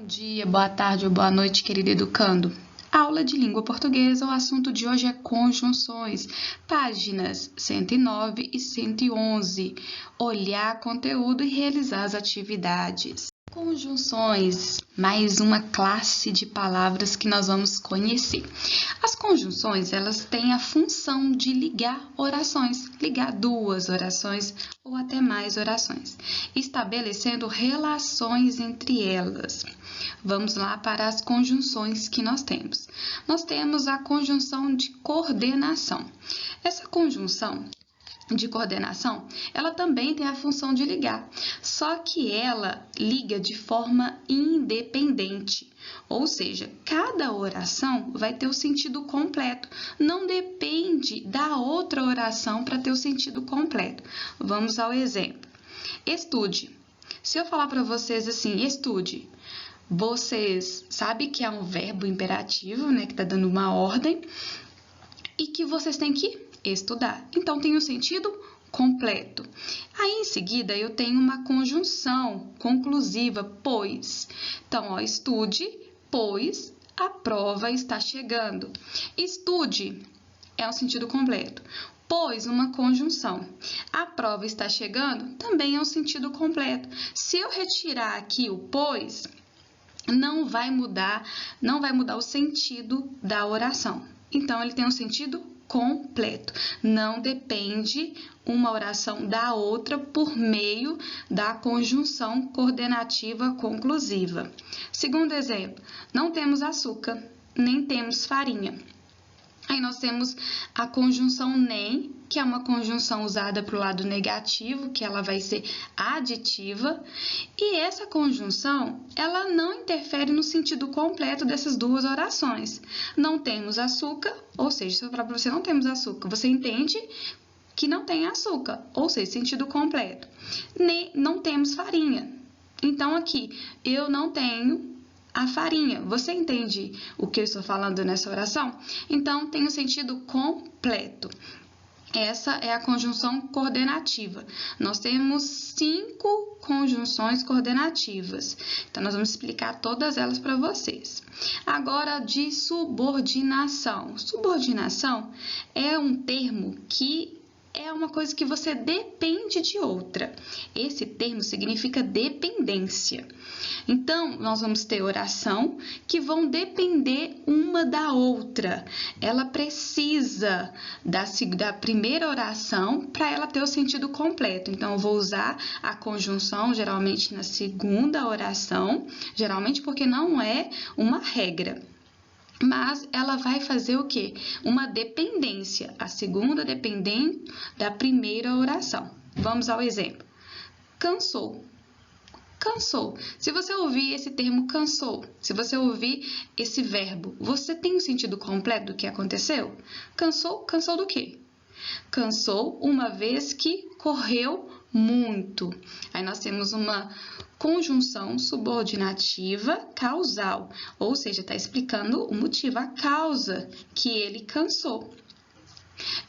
Bom dia, boa tarde ou boa noite, querido educando. Aula de língua portuguesa, o assunto de hoje é conjunções, páginas 109 e 111. Olhar conteúdo e realizar as atividades. Conjunções, mais uma classe de palavras que nós vamos conhecer. As conjunções, elas têm a função de ligar orações, ligar duas orações ou até mais orações, estabelecendo relações entre elas. Vamos lá para as conjunções que nós temos. Nós temos a conjunção de coordenação. Essa conjunção de coordenação, ela também tem a função de ligar, só que ela liga de forma independente, ou seja, cada oração vai ter o sentido completo, não depende da outra oração para ter o sentido completo. Vamos ao exemplo. Estude. Se eu falar para vocês assim, estude, vocês sabem que é um verbo imperativo, né, que está dando uma ordem, e que vocês têm que estudar. Então, tem o sentido completo. Aí, em seguida, eu tenho uma conjunção conclusiva, pois. Então, ó, estude, pois a prova está chegando. Estude é um sentido completo. Pois, uma conjunção. A prova está chegando também é um sentido completo. Se eu retirar aqui o pois, não vai mudar o sentido da oração. Então, ele tem um sentido completo. Não depende uma oração da outra por meio da conjunção coordenativa conclusiva. Segundo exemplo, não temos açúcar, nem temos farinha. Aí nós temos a conjunção nem, que é uma conjunção usada para o lado negativo, que ela vai ser aditiva, e essa conjunção, ela não interfere no sentido completo dessas duas orações. Não temos açúcar, ou seja, se eu falar para você não temos açúcar, você entende que não tem açúcar, ou seja, sentido completo. Nem, não temos farinha. Então, aqui, eu não tenho a farinha. Você entende o que eu estou falando nessa oração? Então, tem o sentido completo. Essa é a conjunção coordenativa. Nós temos 5 conjunções coordenativas. Então, nós vamos explicar todas elas para vocês. Agora, de subordinação. Subordinação é um termo que é uma coisa que você depende de outra. Esse termo significa dependência. Então, nós vamos ter oração que vão depender uma da outra. Ela precisa da primeira oração para ela ter o sentido completo. Então, eu vou usar a conjunção geralmente na segunda oração, geralmente porque não é uma regra. Mas ela vai fazer o quê? Uma dependência. A segunda dependendo da primeira oração. Vamos ao exemplo. Cansou. Cansou. Se você ouvir esse termo cansou, se você ouvir esse verbo, você tem o sentido completo do que aconteceu? Cansou, cansou do quê? Cansou uma vez que correu muito. Aí nós temos uma conjunção subordinativa causal, ou seja, está explicando o motivo, a causa que ele cansou.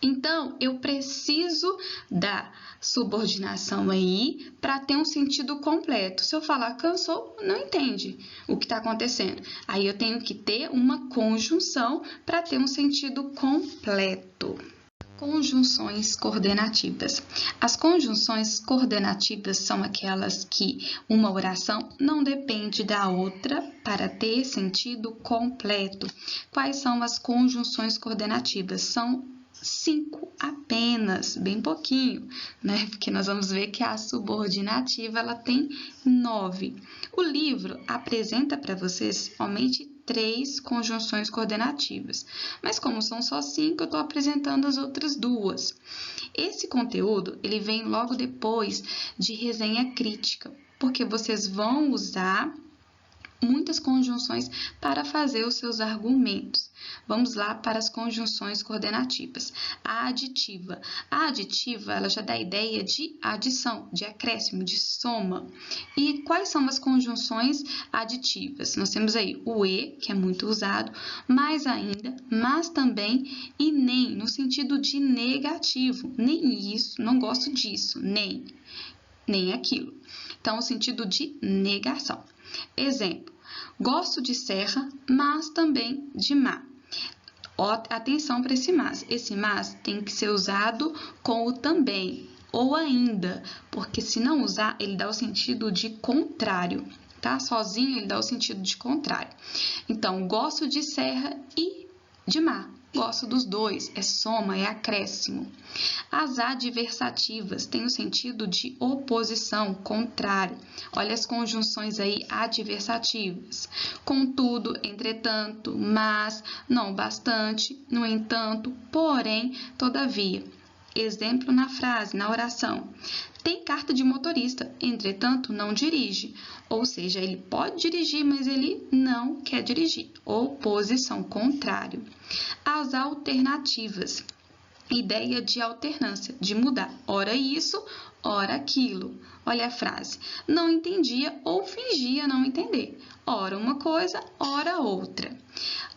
Então, eu preciso da subordinação aí para ter um sentido completo. Se eu falar cansou, não entende o que está acontecendo. Aí eu tenho que ter uma conjunção para ter um sentido completo. Conjunções coordenativas. As conjunções coordenativas são aquelas que uma oração não depende da outra para ter sentido completo. Quais são as conjunções coordenativas? São 5 apenas, bem pouquinho, né? Porque nós vamos ver que a subordinativa ela tem 9. O livro apresenta para vocês somente 3 conjunções coordenativas, mas como são só 5, eu estou apresentando as outras 2. Esse conteúdo ele vem logo depois de resenha crítica, porque vocês vão usar muitas conjunções para fazer os seus argumentos. Vamos lá para as conjunções coordenativas. A aditiva. A aditiva, ela já dá a ideia de adição, de acréscimo, de soma. E quais são as conjunções aditivas? Nós temos aí o e, que é muito usado, mais ainda, mas também e nem, no sentido de negativo. Nem isso, não gosto disso, nem aquilo. Então, o sentido de negação. Exemplo, Gosto de serra, mas também de mar. Atenção para esse mas. Esse mas tem que ser usado com o também ou ainda, porque se não usar, ele dá o sentido de contrário, tá? Sozinho ele dá o sentido de contrário. Então, gosto de serra e de mar. Gosto dos dois, é soma, é acréscimo. As adversativas têm o sentido de oposição, contrário. Olha as conjunções aí adversativas. Contudo, entretanto, mas, não bastante, no entanto, porém, todavia. Exemplo na frase, na oração. Tem carta de motorista, entretanto, não dirige. Ou seja, ele pode dirigir, mas ele não quer dirigir. Oposição, contrário. As alternativas. Ideia de alternância, de mudar. Ora isso, ora aquilo. Olha a frase. Não entendia ou fingia não entender. Ora uma coisa, ora outra.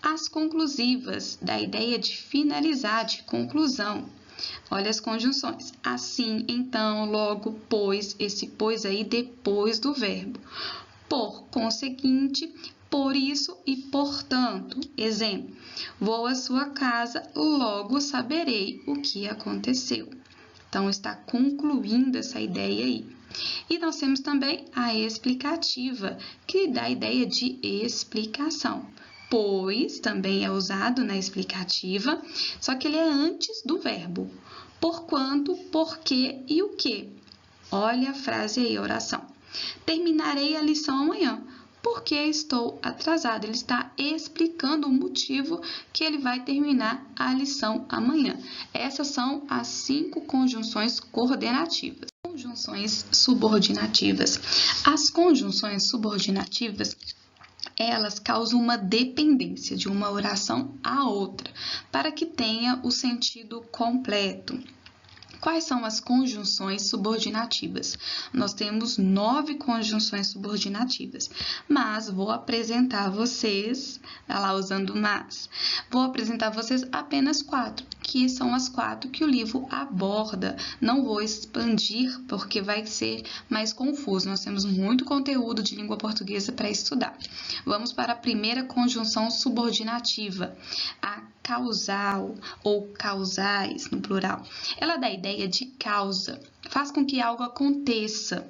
As conclusivas, da ideia de finalizar, de conclusão. Olha as conjunções. Assim, então, logo, pois, esse pois aí depois do verbo. Por conseguinte, por isso e portanto. Exemplo. Vou à sua casa, logo saberei o que aconteceu. Então, está concluindo essa ideia aí. E nós temos também a explicativa, que dá a ideia de explicação. Pois também é usado na explicativa, só que ele é antes do verbo. Porquanto, porque e o que? Olha a frase aí, a oração. Terminarei a lição amanhã, porque estou atrasado. Ele está explicando o motivo que ele vai terminar a lição amanhã. Essas são as 5 conjunções coordenativas. Conjunções subordinativas. As conjunções subordinativas, elas causam uma dependência de uma oração à outra, para que tenha o sentido completo. Quais são as conjunções subordinativas? Nós temos 9 conjunções subordinativas, mas vou apresentar a vocês, lá usando mas, vou apresentar a vocês apenas 4, que são as 4 que o livro aborda. Não vou expandir, porque vai ser mais confuso. Nós temos muito conteúdo de língua portuguesa para estudar. Vamos para a primeira conjunção subordinativa, a causal ou causais, no plural. Ela dá a ideia de causa, faz com que algo aconteça.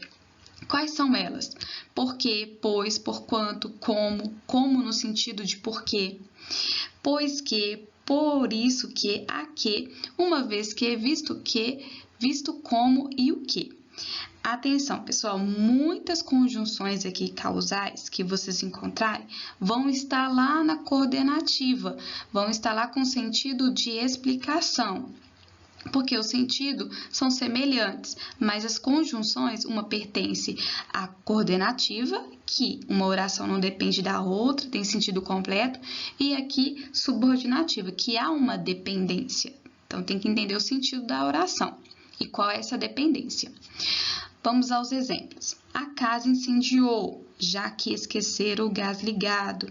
Quais são elas? Porque, pois, porquanto, como no sentido de porquê. Pois que, por isso que, a que, uma vez que, visto como e o que. Atenção, pessoal, muitas conjunções aqui causais que vocês encontrarem vão estar lá na coordenativa, vão estar lá com sentido de explicação, porque os sentidos são semelhantes, mas as conjunções, uma pertence à coordenativa, que uma oração não depende da outra, tem sentido completo, e aqui subordinativa, que há uma dependência. Então, tem que entender o sentido da oração e qual é essa dependência. Vamos aos exemplos. A casa incendiou, já que esqueceram o gás ligado.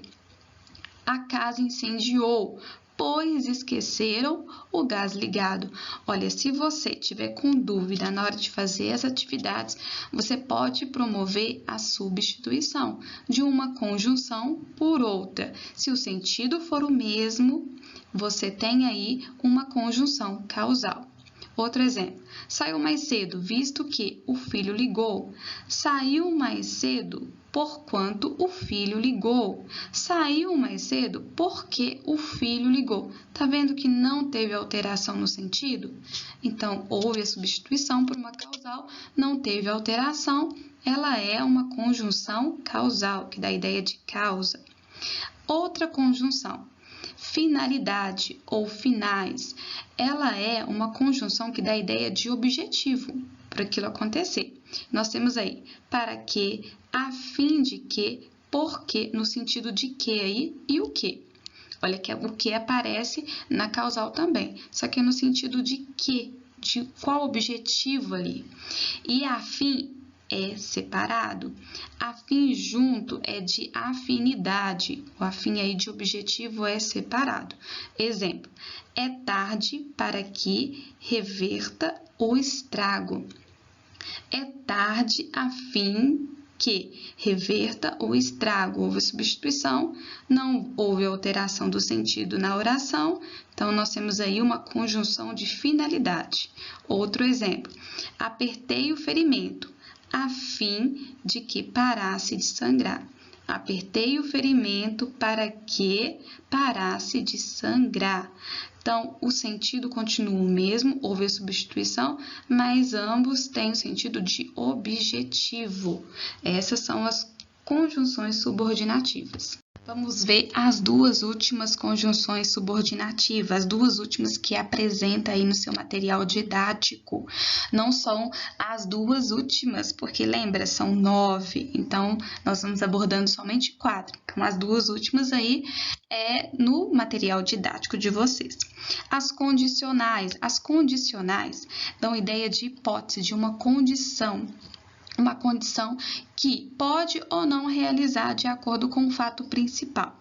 A casa incendiou, pois esqueceram o gás ligado. Olha, se você tiver com dúvida na hora de fazer as atividades, você pode promover a substituição de uma conjunção por outra. Se o sentido for o mesmo, você tem aí uma conjunção causal. Outro exemplo, saiu mais cedo, visto que o filho ligou. Saiu mais cedo, porquanto o filho ligou. Saiu mais cedo, porque o filho ligou. Tá vendo que não teve alteração no sentido? Então, houve a substituição por uma causal, não teve alteração, ela é uma conjunção causal, que dá a ideia de causa. Outra conjunção. Finalidade ou finais, ela é uma conjunção que dá a ideia de objetivo para aquilo acontecer. Nós temos aí para que, a fim de que, porque, no sentido de que aí e o que. Olha que o que aparece na causal também, só que é no sentido de que, de qual objetivo ali. E a fim é separado. Afim junto é de afinidade. O afim aí de objetivo é separado. Exemplo, é tarde para que reverta o estrago. É tarde a fim que, reverta o estrago, houve substituição, não houve alteração do sentido na oração, então nós temos aí uma conjunção de finalidade. Outro exemplo, apertei o ferimento, a fim de que parasse de sangrar. Apertei o ferimento para que parasse de sangrar. Então, o sentido continua o mesmo, houve a substituição, mas ambos têm o sentido de objetivo. Essas são as conjunções subordinativas. Vamos ver as duas últimas conjunções subordinativas, as duas últimas que apresenta aí no seu material didático. Não são as duas últimas, porque lembra, são 9, então nós estamos abordando somente 4. Então, as duas últimas aí é no material didático de vocês. As condicionais dão ideia de hipótese, de uma condição que pode ou não realizar de acordo com o fato principal.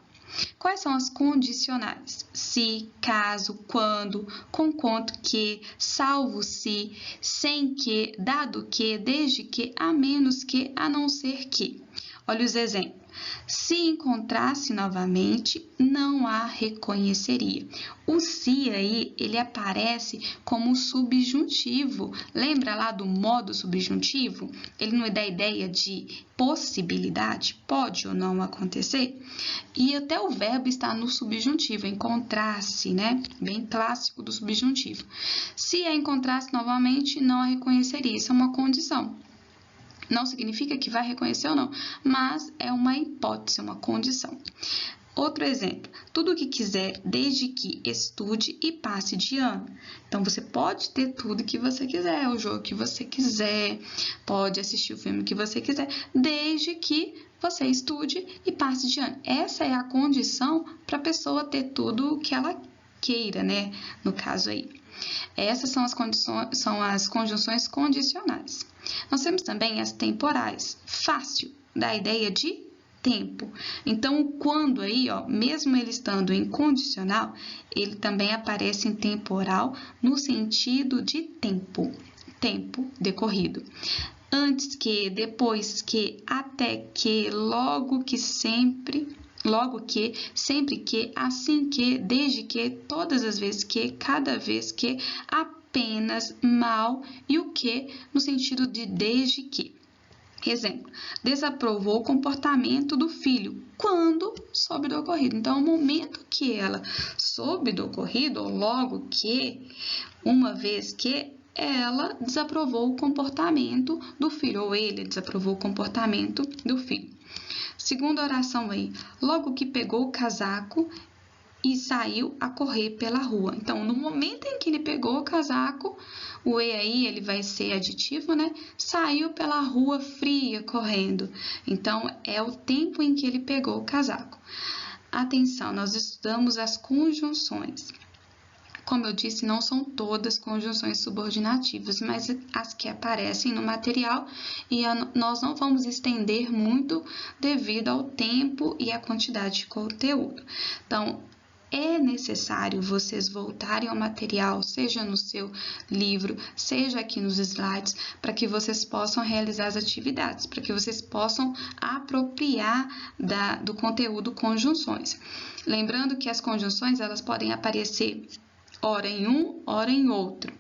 Quais são as condicionais? Se, caso, quando, conquanto que, salvo se, sem que, dado que, desde que, a menos que, a não ser que. Olha os exemplos. Se encontrasse novamente, não a reconheceria. O se aí, ele aparece como subjuntivo. Lembra lá do modo subjuntivo? Ele não dá ideia de possibilidade, pode ou não acontecer. E até o verbo está no subjuntivo, encontrar-se, né? Bem clássico do subjuntivo. Se a encontrasse novamente, não a reconheceria. Isso é uma condição. Não significa que vai reconhecer ou não, mas é uma hipótese, uma condição. Outro exemplo, tudo o que quiser, desde que estude e passe de ano. Então, você pode ter tudo que você quiser, o jogo que você quiser, pode assistir o filme que você quiser, desde que você estude e passe de ano. Essa é a condição para a pessoa ter tudo o que ela queira, né? No caso aí. Essas são as conjunções condicionais. Nós temos também as temporais. Fácil, dá a ideia de tempo. Então, o quando aí, ó, mesmo ele estando em condicional, ele também aparece em temporal no sentido de tempo, tempo decorrido. Antes que, depois que, até que, logo que, sempre que, assim que, desde que, todas as vezes que, cada vez que, apenas, mal e o que no sentido de desde que. Exemplo, desaprovou o comportamento do filho quando soube do ocorrido. Então, no momento que ela soube do ocorrido, ou logo que, uma vez que, ela desaprovou o comportamento do filho, ou ele desaprovou o comportamento do filho. Segunda oração aí, logo que pegou o casaco e saiu a correr pela rua. Então, no momento em que ele pegou o casaco, o e aí ele vai ser aditivo, né? Saiu pela rua fria correndo. Então, é o tempo em que ele pegou o casaco. Atenção, nós estudamos as conjunções. Como eu disse, não são todas conjunções subordinativas, mas as que aparecem no material e nós não vamos estender muito devido ao tempo e à quantidade de conteúdo. Então, é necessário vocês voltarem ao material, seja no seu livro, seja aqui nos slides, para que vocês possam realizar as atividades, para que vocês possam apropriar do conteúdo conjunções. Lembrando que as conjunções elas podem aparecer ora em um, ora em outro,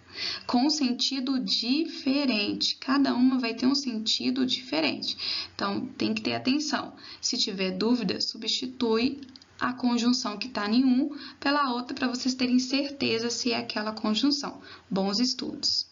com um sentido diferente. Cada uma vai ter um sentido diferente. Então, tem que ter atenção. Se tiver dúvida, substitui a conjunção que está em um pela outra para vocês terem certeza se é aquela conjunção. Bons estudos!